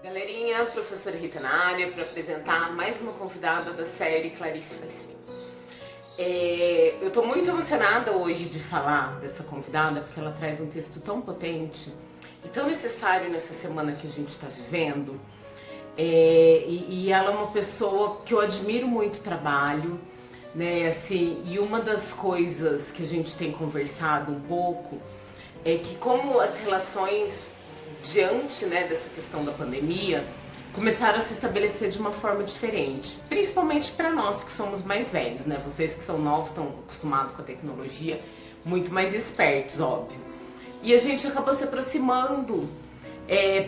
Galerinha, professora Rita na área para apresentar mais uma convidada da série Clarice Faz Sim. Eu estou muito emocionada hoje de falar dessa convidada porque ela traz um texto tão potente e tão necessário nessa semana que a gente está vivendo. E ela é uma pessoa que eu admiro muito o trabalho, né? Assim, e uma das coisas que a gente tem conversado um pouco é que como as relações diante, né, dessa questão da pandemia começaram a se estabelecer de uma forma diferente, principalmente para nós que somos mais velhos, né? Vocês que são novos estão acostumados com a tecnologia, muito mais espertos, óbvio. E a gente acabou se aproximando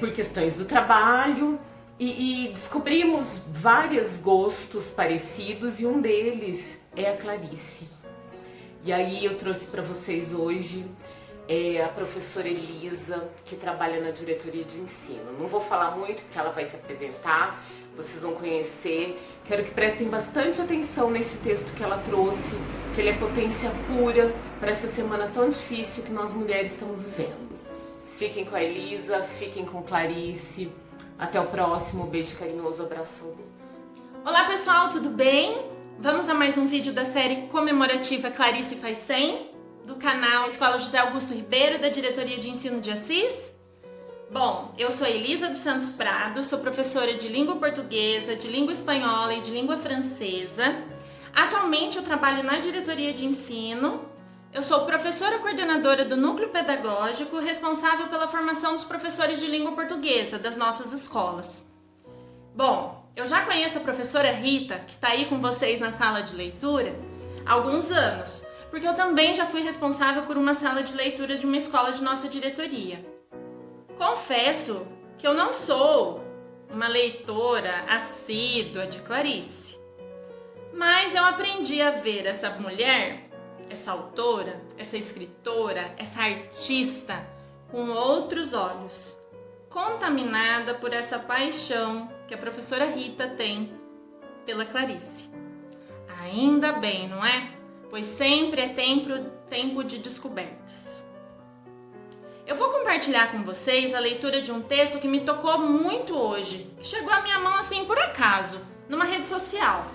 por questões do trabalho e descobrimos vários gostos parecidos e um deles é a Clarice. E aí eu trouxe para vocês hoje a professora Elisa, que trabalha na diretoria de ensino. Não vou falar muito porque ela vai se apresentar, vocês vão conhecer. Quero que prestem bastante atenção nesse texto que ela trouxe, que ele é potência pura para essa semana tão difícil que nós mulheres estamos vivendo. Fiquem com a Elisa, fiquem com Clarice. Até o próximo, beijo carinhoso, abraço saudoso. Olá pessoal, tudo bem? Vamos a mais um vídeo da série comemorativa Clarice Faz 100, do canal Escola José Augusto Ribeiro, da Diretoria de Ensino de Assis. Bom, eu sou Elisa dos Santos Prado, sou professora de língua portuguesa, de língua espanhola e de língua francesa. Atualmente eu trabalho na Diretoria de Ensino. Eu sou professora coordenadora do Núcleo Pedagógico, responsável pela formação dos professores de língua portuguesa das nossas escolas. Bom, eu já conheço a professora Rita, que está aí com vocês na sala de leitura, há alguns anos, porque eu também já fui responsável por uma sala de leitura de uma escola de nossa diretoria. Confesso que eu não sou uma leitora assídua de Clarice, mas eu aprendi a ver essa mulher, essa autora, essa escritora, essa artista com outros olhos, contaminada por essa paixão que a professora Rita tem pela Clarice. Ainda bem, não é? Pois sempre é tempo de descobertas. Eu vou compartilhar com vocês a leitura de um texto que me tocou muito hoje, que chegou à minha mão assim por acaso, numa rede social.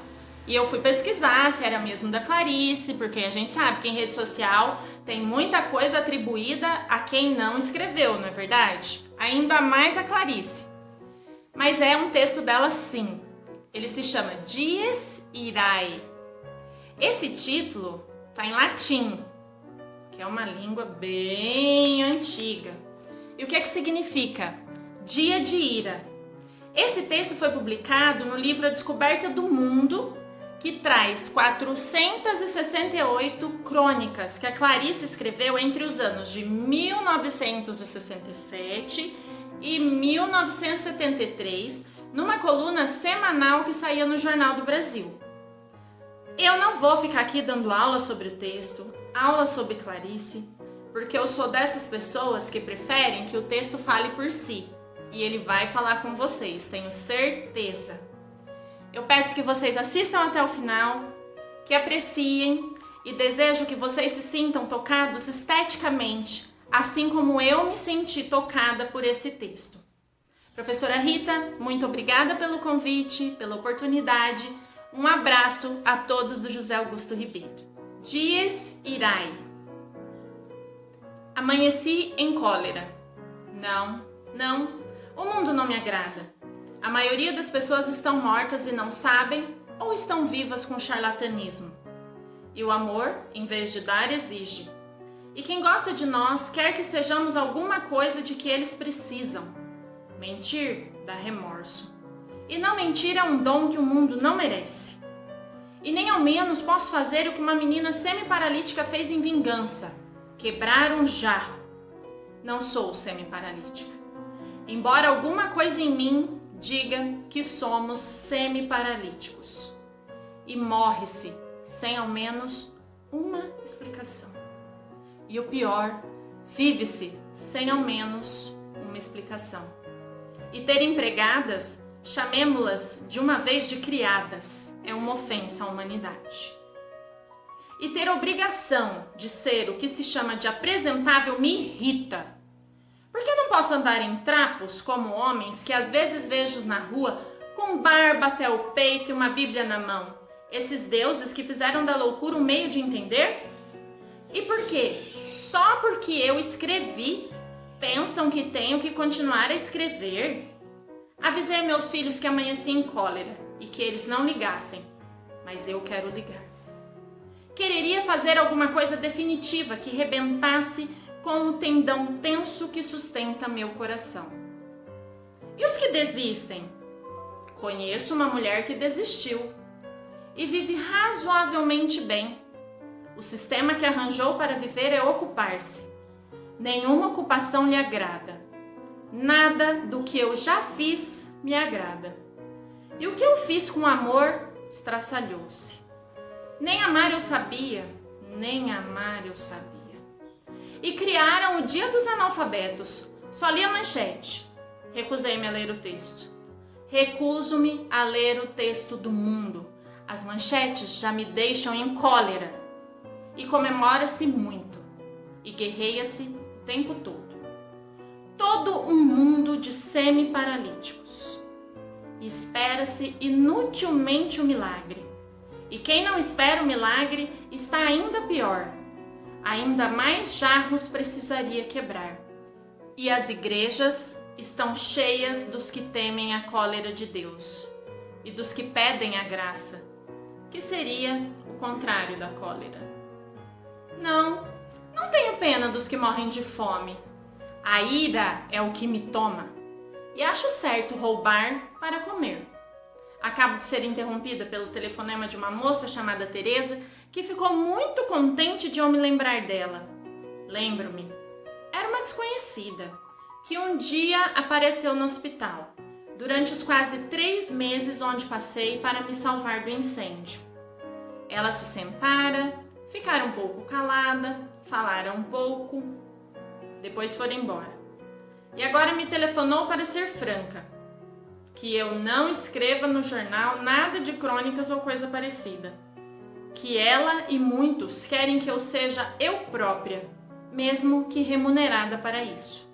E eu fui pesquisar se era mesmo da Clarice, porque a gente sabe que em rede social tem muita coisa atribuída a quem não escreveu, não é verdade? Ainda mais a Clarice. Mas é um texto dela sim. Ele se chama Dies Irae. Esse título está em latim, que é uma língua bem antiga. E o que é que significa? Dia de ira. Esse texto foi publicado no livro A Descoberta do Mundo, que traz 468 crônicas que a Clarice escreveu entre os anos de 1967 e 1973, numa coluna semanal que saía no Jornal do Brasil. Eu não vou ficar aqui dando aula sobre o texto, aula sobre Clarice, porque eu sou dessas pessoas que preferem que o texto fale por si. E ele vai falar com vocês, tenho certeza. Eu peço que vocês assistam até o final, que apreciem e desejo que vocês se sintam tocados esteticamente, assim como eu me senti tocada por esse texto. Professora Rita, muito obrigada pelo convite, pela oportunidade. Um abraço a todos do José Augusto Ribeiro. Dies Irae. Amanheci em cólera. Não, o mundo não me agrada. A maioria das pessoas estão mortas e não sabem, ou estão vivas com charlatanismo. E o amor, em vez de dar, exige. E quem gosta de nós quer que sejamos alguma coisa de que eles precisam. Mentir dá remorso. E não mentir é um dom que o mundo não merece. E nem ao menos posso fazer o que uma menina semi-paralítica fez em vingança: quebrar um jarro. Não sou semi-paralítica. Embora alguma coisa em mim diga que somos semi-paralíticos. E morre-se sem ao menos uma explicação. E o pior, vive-se sem ao menos uma explicação. E ter empregadas, chamemo-las de uma vez de criadas, é uma ofensa à humanidade. E ter obrigação de ser o que se chama de apresentável me irrita. Porque não não posso andar em trapos como homens que às vezes vejo na rua com barba até o peito e uma Bíblia na mão. Esses deuses que fizeram da loucura um meio de entender? E por quê? Só porque eu escrevi, pensam que tenho que continuar a escrever? Avisei meus filhos que amanheci em cólera e que eles não ligassem, mas eu quero ligar. Quereria fazer alguma coisa definitiva que rebentasse com o tendão tenso que sustenta meu coração. E os que desistem? Conheço uma mulher que desistiu e vive razoavelmente bem. O sistema que arranjou para viver é ocupar-se. Nenhuma ocupação lhe agrada. Nada do que eu já fiz me agrada. E o que eu fiz com amor estraçalhou-se. Nem amar eu sabia, nem amar eu sabia. E criaram o Dia dos Analfabetos. Só li a manchete. Recusei-me a ler o texto. Recuso-me a ler o texto do mundo. As manchetes já me deixam em cólera. E comemora-se muito. E guerreia-se o tempo todo. Todo um mundo de semi-paralíticos. E espera-se inutilmente o milagre. E quem não espera o milagre está ainda pior. Ainda mais jarros precisaria quebrar. E as igrejas estão cheias dos que temem a cólera de Deus e dos que pedem a graça, que seria o contrário da cólera. Não tenho pena dos que morrem de fome. A ira é o que me toma e acho certo roubar para comer. Acabo de ser interrompida pelo telefonema de uma moça chamada Teresa, que ficou muito contente de eu me lembrar dela. Lembro-me. Era uma desconhecida, que um dia apareceu no hospital, durante os quase 3 meses onde passei para me salvar do incêndio. Ela se sentara, ficara um pouco calada, falara um pouco, depois foram embora. E agora me telefonou para ser franca, que eu não escreva no jornal nada de crônicas ou coisa parecida. Que ela e muitos querem que eu seja eu própria, mesmo que remunerada para isso.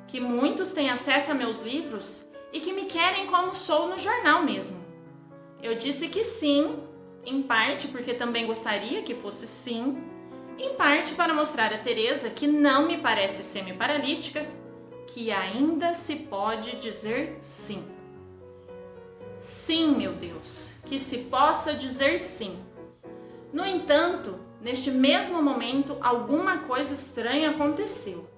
Que muitos têm acesso a meus livros e que me querem como sou no jornal mesmo. Eu disse que sim, em parte porque também gostaria que fosse sim, em parte para mostrar a Teresa que não me parece semi-paralítica, que ainda se pode dizer sim. Sim, meu Deus, que se possa dizer sim. No entanto, neste mesmo momento, alguma coisa estranha aconteceu.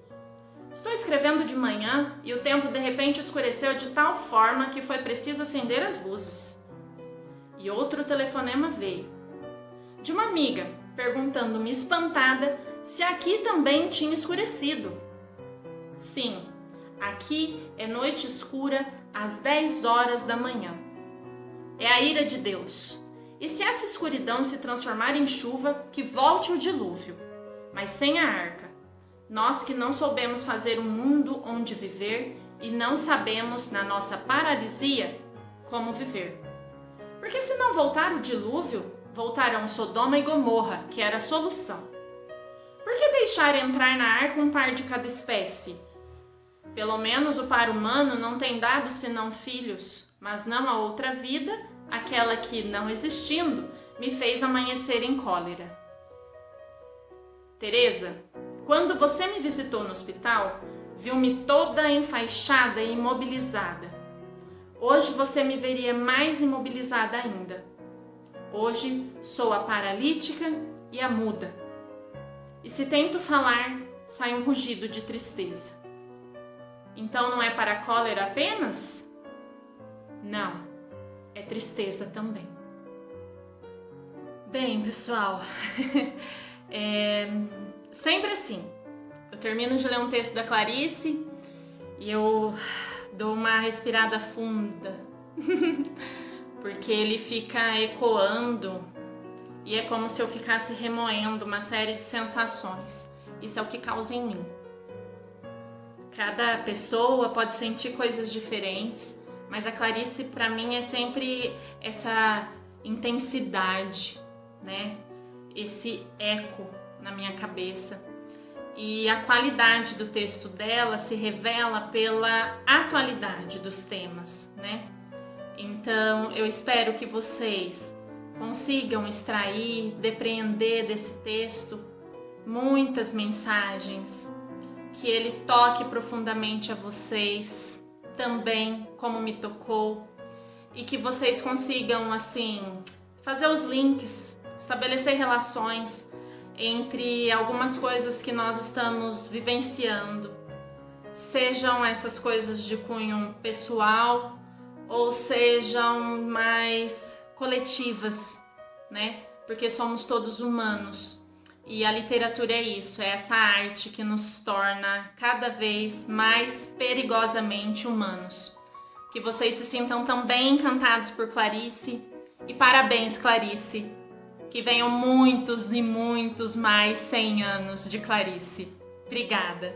Estou escrevendo de manhã e o tempo de repente escureceu de tal forma que foi preciso acender as luzes. E outro telefonema veio, de uma amiga, perguntando-me espantada se aqui também tinha escurecido. Sim, aqui é noite escura às 10 horas da manhã. É a ira de Deus. E se essa escuridão se transformar em chuva, que volte o dilúvio, mas sem a arca. Nós que não soubemos fazer um mundo onde viver e não sabemos, na nossa paralisia, como viver. Porque se não voltar o dilúvio, voltarão Sodoma e Gomorra, que era a solução. Por que deixar entrar na arca um par de cada espécie? Pelo menos o par humano não tem dado senão filhos, mas não a outra vida, aquela que, não existindo, me fez amanhecer em cólera. Teresa, quando você me visitou no hospital, viu-me toda enfaixada e imobilizada. Hoje você me veria mais imobilizada ainda. Hoje sou a paralítica e a muda. E se tento falar, sai um rugido de tristeza. Então não é para a cólera apenas? Não, é tristeza também. Bem, pessoal, sempre assim. Eu termino de ler um texto da Clarice e eu dou uma respirada funda, porque ele fica ecoando e é como se eu ficasse remoendo uma série de sensações. Isso é o que causa em mim. Cada pessoa pode sentir coisas diferentes, mas a Clarice para mim é sempre essa intensidade, né? Esse eco na minha cabeça. e a qualidade do texto dela se revela pela atualidade dos temas, né? Então, eu espero que vocês consigam extrair, depreender desse texto muitas mensagens, que ele toque profundamente a vocês, também como me tocou, e que vocês consigam, assim, fazer os links, estabelecer relações entre algumas coisas que nós estamos vivenciando, sejam essas coisas de cunho pessoal ou sejam mais coletivas, né? Porque somos todos humanos e a literatura é isso, é essa arte que nos torna cada vez mais perigosamente humanos. Que vocês se sintam também encantados por Clarice e parabéns, Clarice! Que venham muitos e muitos mais 100 anos de Clarice. Obrigada!